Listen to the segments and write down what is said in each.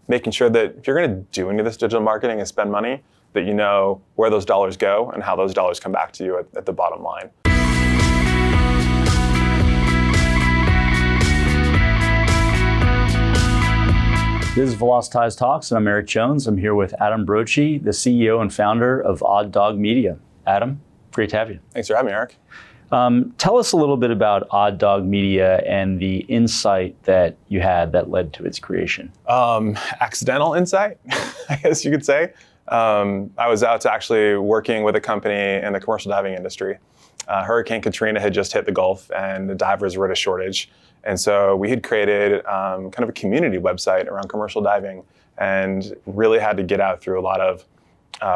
making sure that if you're going to do any of this digital marketing and spend money, that you know where those dollars go and how those dollars come back to you at the bottom line. This is Velocitize Talks, and I'm Eric Jones. I'm here with Adam Broetje, the CEO and founder of Odd Dog Media. Adam, great to have you. Thanks for having me, Eric. Tell us a little bit about Odd Dog Media and the insight that you had that led to its creation. Accidental insight, I guess you could say. I was out to actually working with a company in the commercial diving industry. Hurricane Katrina had just hit the Gulf and the divers were at a shortage. And so we had created kind of a community website around commercial diving and really had to get out through a lot of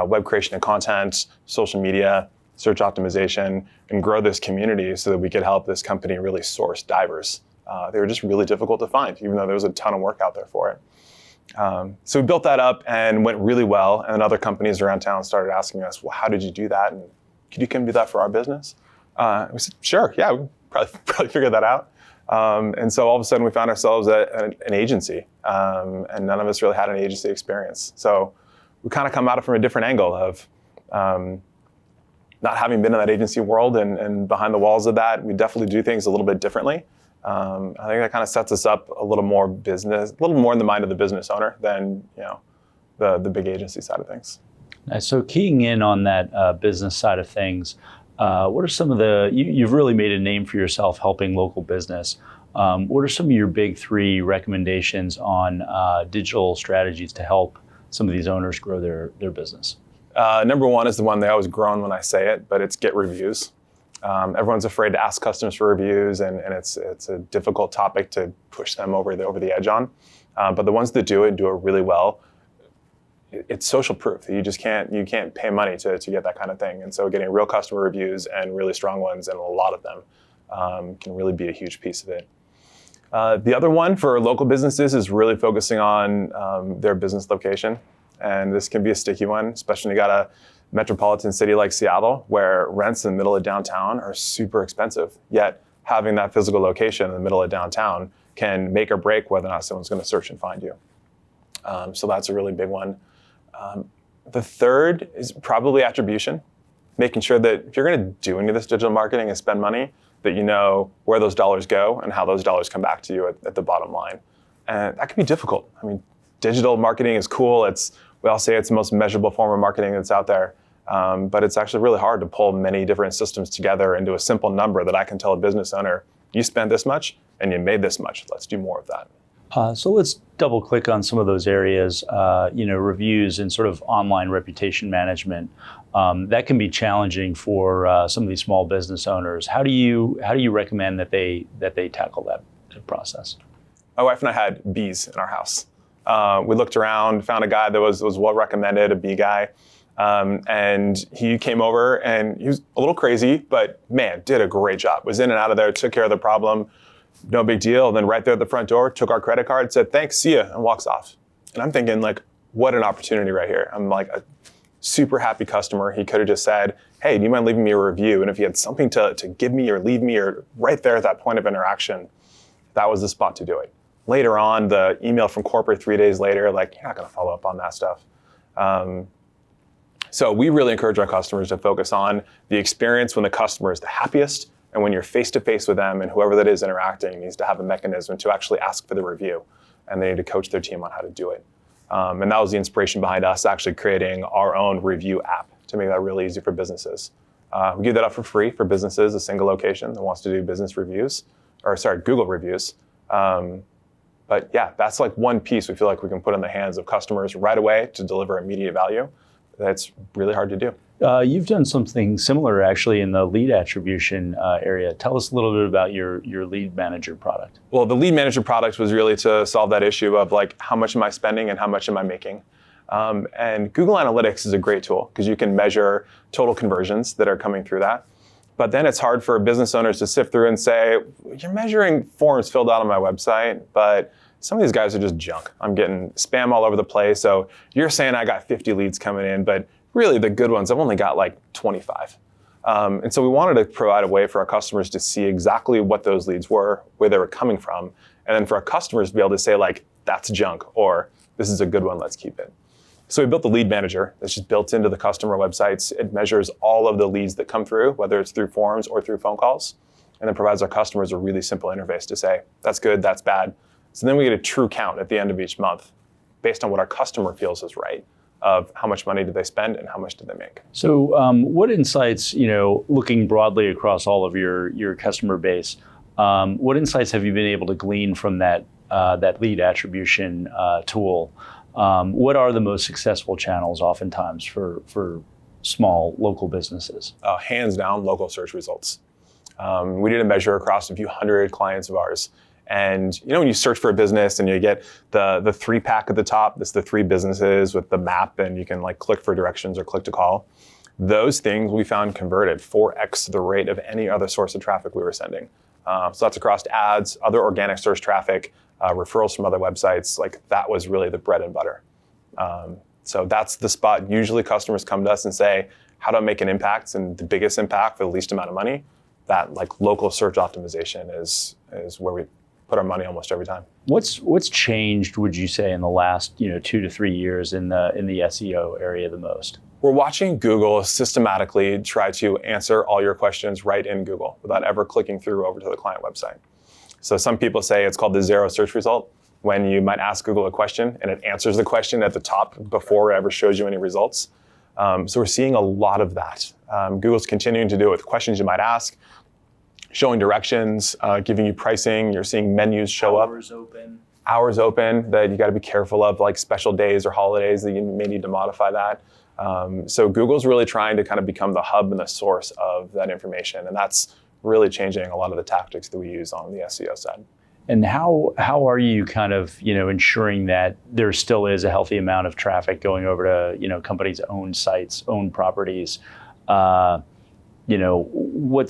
web creation and content, social media, search optimization, and grow this community so that we could help this company really source divers. They were just really difficult to find, even though there was a ton of work out there for it. So we built that up and went really well. And then other companies around town started asking us, well, how did you do that? And could you come do that for our business? We said, sure, yeah, we probably figured that out. And so all of a sudden we found ourselves at an agency, and none of us really had an agency experience. So we kind of come at it from a different angle of not having been in that agency world and behind the walls of that, we definitely do things a little bit differently. I think that kind of sets us up a little more business, a little more in the mind of the business owner than the big agency side of things. So keying in on that business side of things, what are some of you've really made a name for yourself helping local business. What are some of your big three recommendations on digital strategies to help some of these owners grow their business? Number one is the one they always groan when I say it, but it's get reviews. Everyone's afraid to ask customers for reviews, and it's a difficult topic to push them over the edge on. But the ones that do it really well. It's social proof. You can't pay money to get that kind of thing. And so getting real customer reviews and really strong ones, and a lot of them, can really be a huge piece of it. The other one for local businesses is really focusing on their business location. And this can be a sticky one, especially when you got a metropolitan city like Seattle, where rents in the middle of downtown are super expensive. Yet having that physical location in the middle of downtown can make or break whether or not someone's going to search and find you. So that's a really big one. The third is probably attribution, making sure that if you're going to do any of this digital marketing and spend money, that you know where those dollars go and how those dollars come back to you at the bottom line. And that can be difficult. I mean, digital marketing is cool. We all say it's the most measurable form of marketing that's out there. But it's actually really hard to pull many different systems together into a simple number that I can tell a business owner, you spent this much and you made this much. Let's do more of that. So let's double click on some of those areas, reviews and sort of online reputation management. That can be challenging for some of these small business owners. How do you recommend that they tackle that process? My wife and I had bees in our house. We looked around, found a guy that was well recommended, a bee guy. And he came over and he was a little crazy, but man, did a great job. Was in and out of there, took care of the problem. No big deal. And then right there at the front door, took our credit card, said, thanks, see ya, and walks off. And I'm thinking, like, what an opportunity right here. I'm like a super happy customer. He could have just said, hey, do you mind leaving me a review? And if he had something to give me or leave me, or right there at that point of interaction, that was the spot to do it. Later on, the email from corporate 3 days later, like, you're not going to follow up on that stuff. So we really encourage our customers to focus on the experience when the customer is the happiest, and when you're face-to-face with them, and whoever that is interacting needs to have a mechanism to actually ask for the review, and they need to coach their team on how to do it. And that was the inspiration behind us actually creating our own review app to make that really easy for businesses. We give that up for free for businesses, a single location that wants to do Google reviews. But yeah, that's like one piece we feel like we can put in the hands of customers right away to deliver immediate value. That's really hard to do. You've done something similar actually in the lead attribution area. Tell us a little bit about your lead manager product. Well, the lead manager product was really to solve that issue of like, how much am I spending and how much am I making? And Google Analytics is a great tool because you can measure total conversions that are coming through that. But then it's hard for business owners to sift through and say, you're measuring forms filled out on my website, but some of these guys are just junk. I'm getting spam all over the place. So you're saying I got 50 leads coming in, but really the good ones, I've only got like 25. And so we wanted to provide a way for our customers to see exactly what those leads were, where they were coming from. And then for our customers to be able to say like, that's junk, or this is a good one, let's keep it. So we built the lead manager that's just built into the customer websites. It measures all of the leads that come through, whether it's through forms or through phone calls, and then provides our customers a really simple interface to say, that's good, that's bad. So then we get a true count at the end of each month based on what our customer feels is right, of how much money did they spend and how much did they make. So what insights, looking broadly across all of your customer base, what insights have you been able to glean from that lead attribution tool? What are the most successful channels oftentimes for small local businesses? Hands down, local search results. We did a measure across a few hundred clients of ours. And when you search for a business and you get the 3-pack at the top, that's the 3 businesses with the map, and you can click for directions or click to call. Those things we found converted 4x the rate of any other source of traffic we were sending. So that's across ads, other organic search traffic, referrals from other websites. That was really the bread and butter. So that's the spot. Usually customers come to us and say, how do I make an impact and the biggest impact for the least amount of money? That local search optimization is where we put our money almost every time. What's changed, would you say, in the last 2 to 3 years in the SEO area the most? We're watching Google systematically try to answer all your questions right in Google without ever clicking through over to the client website. So some people say it's called the zero search result, when you might ask Google a question and it answers the question at the top before it ever shows you any results. So we're seeing a lot of that. Google's continuing to do it with questions you might ask, showing directions, giving you pricing. You're seeing menus show up. Hours open that you got to be careful of, special days or holidays that you may need to modify that. So Google's really trying to kind of become the hub and the source of that information. And that's really changing a lot of the tactics that we use on the SEO side. And how are you kind of, ensuring that there still is a healthy amount of traffic going over to, companies' own sites, own properties? What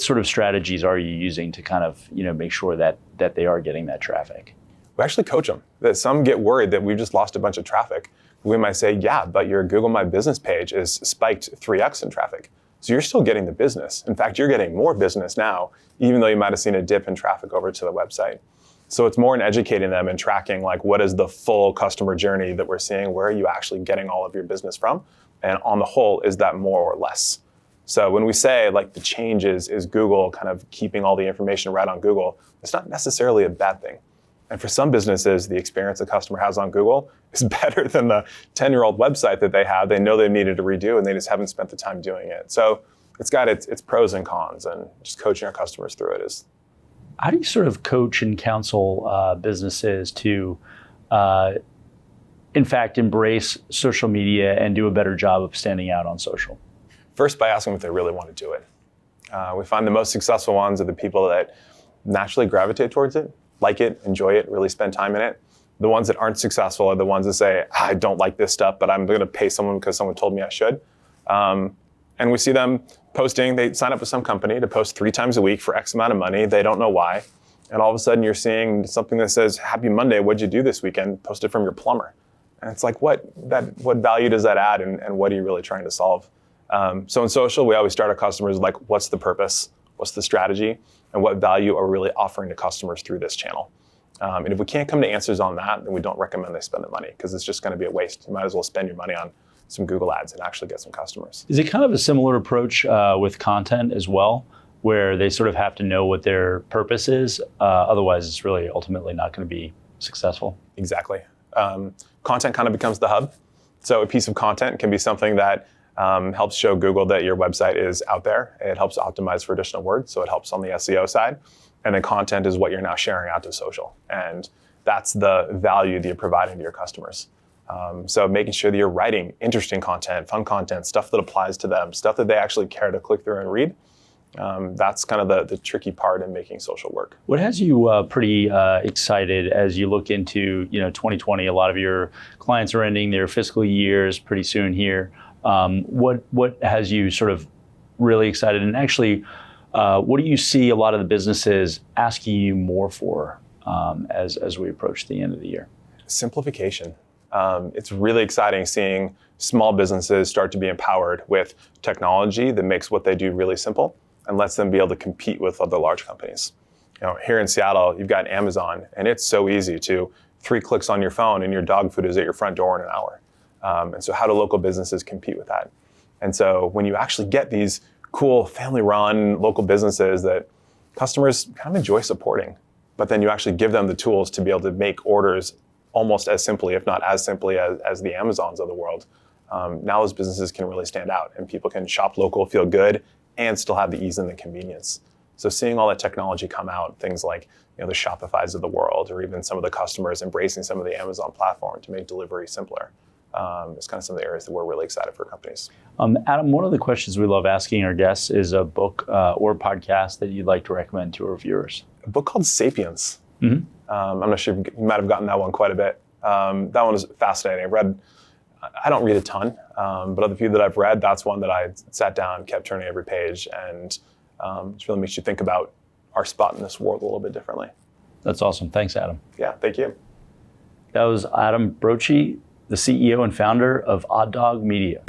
sort of strategies are you using to kind of, make sure that they are getting that traffic? We actually coach them. That some get worried that we've just lost a bunch of traffic. We might say, yeah, but your Google My Business page is spiked 3x in traffic. So you're still getting the business. In fact, you're getting more business now, even though you might have seen a dip in traffic over to the website. So it's more in educating them and tracking what is the full customer journey that we're seeing, where are you actually getting all of your business from? And on the whole, is that more or less? So when we say the change is Google kind of keeping all the information right on Google, it's not necessarily a bad thing. And for some businesses, the experience the customer has on Google is better than the 10-year-old website that they have. They know they needed to redo and they just haven't spent the time doing it. So it's got its pros and cons, and just coaching our customers through it is. How do you sort of coach and counsel businesses to, in fact, embrace social media and do a better job of standing out on social? First, by asking if they really want to do it. We find the most successful ones are the people that naturally gravitate towards it, like it, enjoy it, really spend time in it. The ones that aren't successful are the ones that say, I don't like this stuff, but I'm going to pay someone because someone told me I should. And we see them posting, they sign up with some company to post 3 times a week for X amount of money. They don't know why. And all of a sudden you're seeing something that says, Happy Monday, what'd you do this weekend? Posted from your plumber. And it's what value does that add, and what are you really trying to solve? So in social, we always start our customers what's the purpose? What's the strategy? And what value are we really offering to customers through this channel? And if we can't come to answers on that, then we don't recommend they spend the money, because it's just going to be a waste. You might as well spend your money on some Google ads and actually get some customers. Is it kind of a similar approach with content as well, where they sort of have to know what their purpose is? Otherwise, it's really ultimately not going to be successful. Exactly. Content kind of becomes the hub. So a piece of content can be something that helps show Google that your website is out there. It helps optimize for additional words, so it helps on the SEO side. And then content is what you're now sharing out to social. And that's the value that you're providing to your customers. So making sure that you're writing interesting content, fun content, stuff that applies to them, stuff that they actually care to click through and read. That's kind of the tricky part in making social work. What has you pretty excited as you look into 2020? A lot of your clients are ending their fiscal years pretty soon here. What has you sort of really excited? And actually, what do you see a lot of the businesses asking you more for as we approach the end of the year? Simplification. It's really exciting seeing small businesses start to be empowered with technology that makes what they do really simple and lets them be able to compete with other large companies. Here in Seattle, you've got Amazon, and it's so easy to 3 clicks on your phone and your dog food is at your front door in an hour. And so how do local businesses compete with that? And so when you actually get these cool family-run local businesses that customers kind of enjoy supporting, but then you actually give them the tools to be able to make orders almost as simply, if not as simply as the Amazons of the world, now those businesses can really stand out and people can shop local, feel good, and still have the ease and the convenience. So seeing all that technology come out, things like the Shopifys of the world, or even some of the customers embracing some of the Amazon platform to make delivery simpler, is kind of some of the areas that we're really excited for companies. Adam, one of the questions we love asking our guests is a book or podcast that you'd like to recommend to our viewers. A book called Sapiens. Mm-hmm. I'm not sure, you might have gotten that one quite a bit. That one is fascinating. I don't read a ton, but of the few that I've read, that's one that I sat down, kept turning every page, and it really makes you think about our spot in this world a little bit differently. That's awesome. Thanks, Adam. Yeah, thank you. That was Adam Broetje, the CEO and founder of Odd Dog Media.